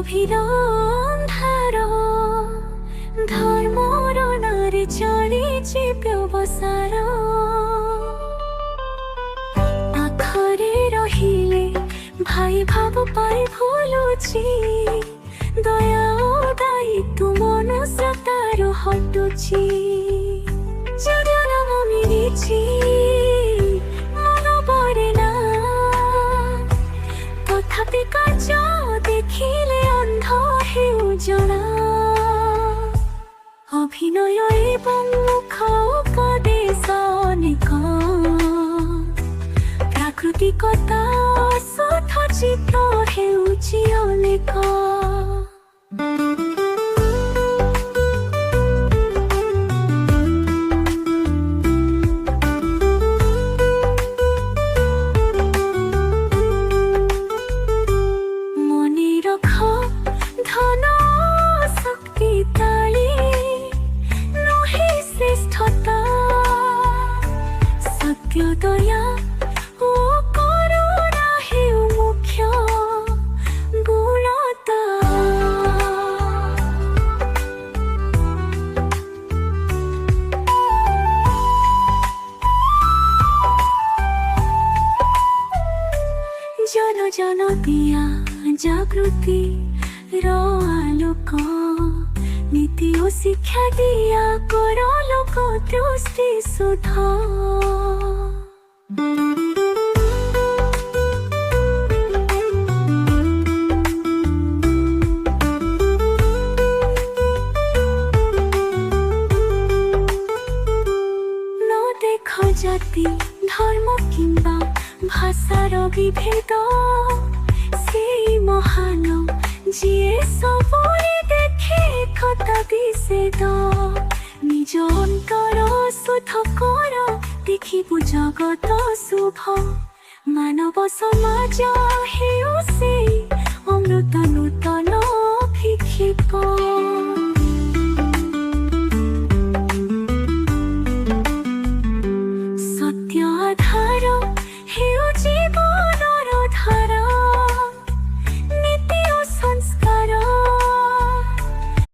গভীর অন্ধার ধর্মরণরে চলিছে ব্যবসার ପାଖରେ ରହିଲେ ଭାଇ ଭାବ ପାଇ ଭୁଲୁଛି ଦୟା ଓ ଦାୟିତ୍ୱ ମନୁଷ୍ୟତାର ହଟୁଛି ଜନମ ମିଳିଛି ମନ ପଡ଼େ ନା ତଥାପି କାଚ ଦେଖିଲେ ଅନ୍ଧ ହେଉ ଜଣା ଅଭିନୟ ଏବଂ ମୁଖ ଉପଦେଶ ଅନେକ ପ୍ରାକୃତିକତା ଅସଥ ଚିତ୍ର ହେଉଛି ଅନେକ ମନେ ରଖ ଧନ ଶକ୍ତି ତାଳି ନୁହେଁ ଶ୍ରେଷ୍ଠତା ସତ୍ୟ ଦୟା জন জন দিয়া জাগৃতি আলোক নীতি ও শিক্ষা দিয়া কর লোক দৃষ্টি শুদ্ধ ন দেখ জাতি ধর্ম কিংবা ভাষার বিভেদ সেই মহান যিয়ে সবরে দেখে কথা বিষেদ নিজ অন্তর শুদ্ধ কর দেখিব জগত শুভ মানব সমাজ হেউ সেই অমৃত নূতন অভিক্ষেপ।